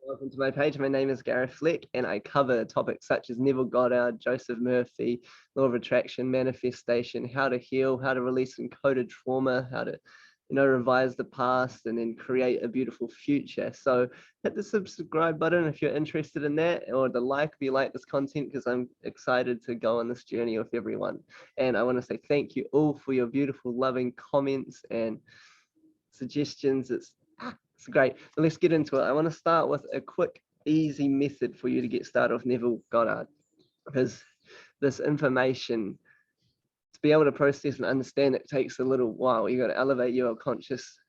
Welcome to my page. My name is Gareth Fleck, and I cover topics such as Neville Goddard, Joseph Murphy, law of attraction, manifestation, how to heal, how to release encoded trauma, how to, revise the past and then create a beautiful future. So hit the subscribe button if you're interested in that, or the like if you like this content, because I'm excited to go on this journey with everyone. And I want to say thank you all for your beautiful, loving comments and suggestions. It's great. But let's get into it. I want to start with a quick, easy method for you to get started with Neville Goddard, because this information, to be able to process and understand it, takes a little while. You got to elevate your conscious,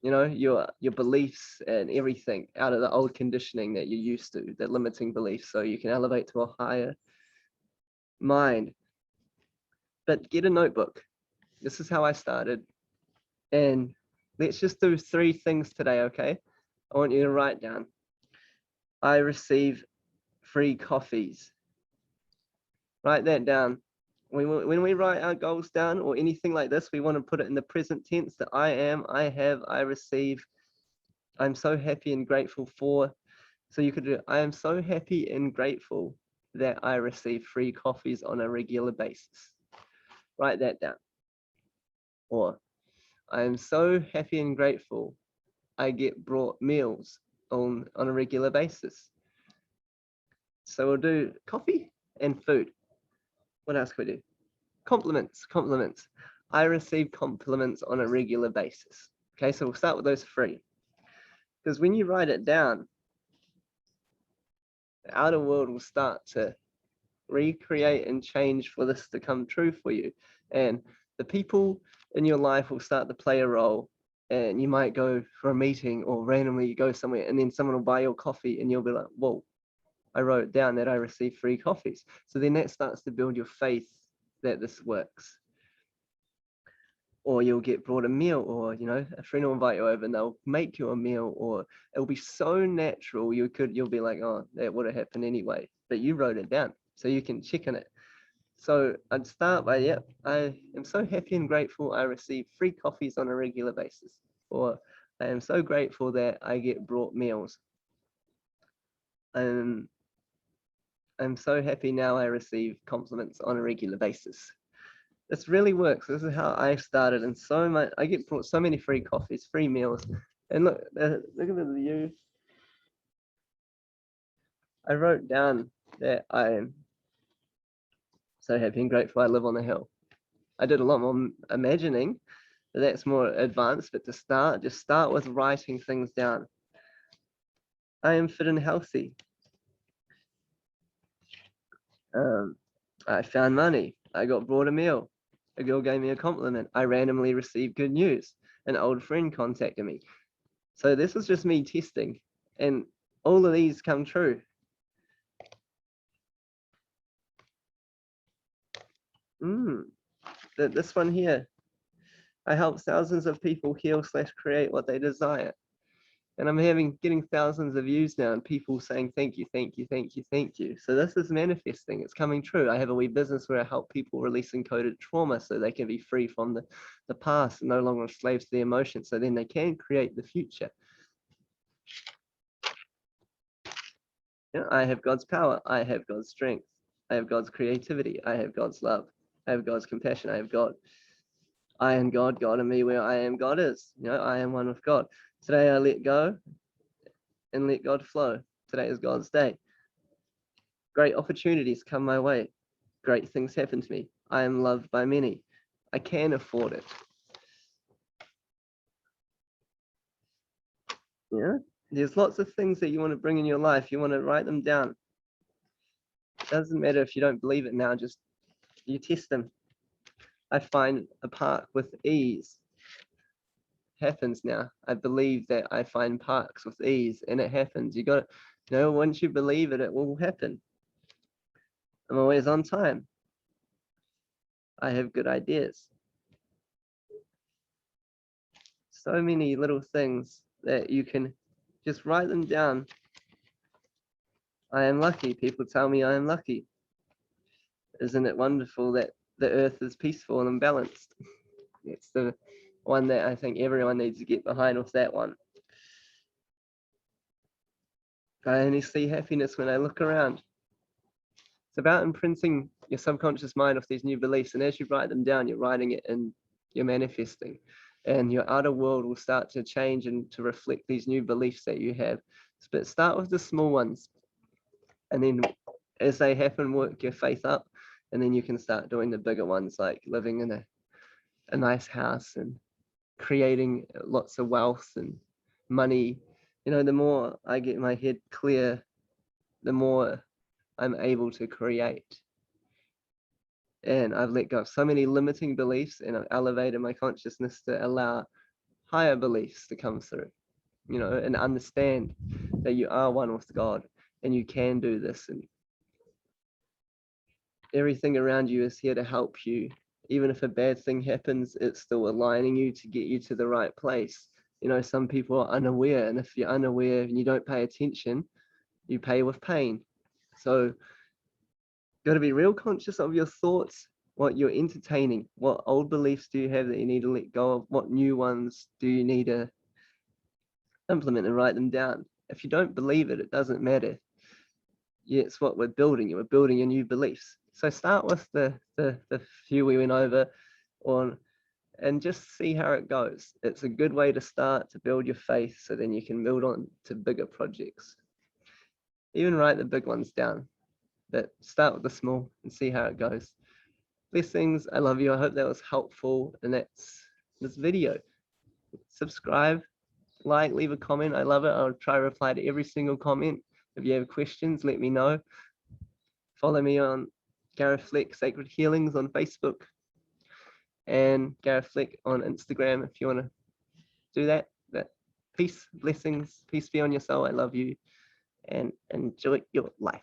your beliefs and everything out of the old conditioning that you're used to, that limiting beliefs, so you can elevate to a higher mind. But get a notebook. This is how I started. And let's just do 3 things today, okay? I want you to write down. I receive free coffees. Write that down. When we write our goals down or anything like this, we want to put it in the present tense, that I am, I have, I receive. I'm so happy and grateful for. So you could do, I am so happy and grateful that I receive free coffees on a regular basis. Write that down. Or I am so happy and grateful I get brought meals on a regular basis. So we'll do coffee and food. What else can we do? Compliments. I receive compliments on a regular basis. Okay, so we'll start with those 3. Because when you write it down, the outer world will start to recreate and change for this to come true for you. And the people in your life will start to play a role. And you might go for a meeting, or randomly you go somewhere and then someone will buy your coffee and you'll be like, whoa, I wrote down that I received free coffees. So then that starts to build your faith that this works. Or you'll get brought a meal, or a friend will invite you over and they'll make you a meal, or it'll be so natural you'll be like, oh, that would have happened anyway, but you wrote it down, so you can check on it. So I'd start by, yep, I am so happy and grateful I receive free coffees on a regular basis, or I am so grateful that I get brought meals. I'm so happy now I receive compliments on a regular basis. This really works. This is how I started, and I get brought so many free coffees, free meals. And look at the view. I wrote down that I am so happy and grateful I live on the hill. I did a lot more imagining, but that's more advanced. But to start, just start with writing things down. I am fit and healthy. I found money. I got brought a meal. A girl gave me a compliment. I randomly received good news. An old friend contacted me. So this was just me testing, and all of these come true. This one here. I help thousands of people heal / create what they desire. And I'm getting thousands of views now, and people saying thank you, thank you, thank you, thank you. So this is manifesting. It's coming true. I have a wee business where I help people release encoded trauma so they can be free from the past and no longer slaves to the emotions, so then they can create the future. I have God's power. I have God's strength. I have God's creativity. I have God's love. I have God's compassion. I have God. I am God. God in me, where I am, God is. I am one with God. Today I let go and let God flow. Today is God's day. Great opportunities come my way. Great things happen to me. I am loved by many. I can afford it. There's lots of things that you want to bring in your life. You want to write them down. It doesn't matter if you don't believe it now, just you test them. I find a park with ease. Happens now. I believe that I find parks with ease, and it happens. You got to, once you believe it, it will happen. I'm always on time. I have good ideas. So many little things that you can just write them down. I am lucky. People tell me I am lucky. Isn't it wonderful that the earth is peaceful and balanced? It's the one that I think everyone needs to get behind with that one. I only see happiness when I look around. It's about imprinting your subconscious mind off these new beliefs. And as you write them down, you're writing it and you're manifesting. And your outer world will start to change and to reflect these new beliefs that you have. But start with the small ones. And then as they happen, work your faith up. And then you can start doing the bigger ones, like living in a nice house and creating lots of wealth and money. You know, the more I get my head clear, the more I'm able to create. And I've let go of so many limiting beliefs, and I've elevated my consciousness to allow higher beliefs to come through, you know, and understand that you are one with God and you can do this, and everything around you is here to help you. Even if a bad thing happens, it's still aligning you to get you to the right place. You know, some people are unaware, and if you're unaware and you don't pay attention, you pay with pain. So got to be real conscious of your thoughts, what you're entertaining, what old beliefs do you have that you need to let go of, what new ones do you need to implement, and write them down. If you don't believe it, it doesn't matter. Yeah, it's what we're building. We're building your new beliefs. So start with the few we went over on, and just see how it goes. It's a good way to start to build your faith, so then you can build on to bigger projects. Even write the big ones down, but start with the small and see how it goes. Blessings. I love you. I hope that was helpful. And that's this video. Subscribe, like, leave a comment. I love it. I'll try to reply to every single comment. If you have questions, let me know. Follow me on Gareth Fleck Sacred Healings on Facebook and Gareth Fleck on Instagram if you want to do that. But peace, blessings, peace be on your soul. I love you, and enjoy your life.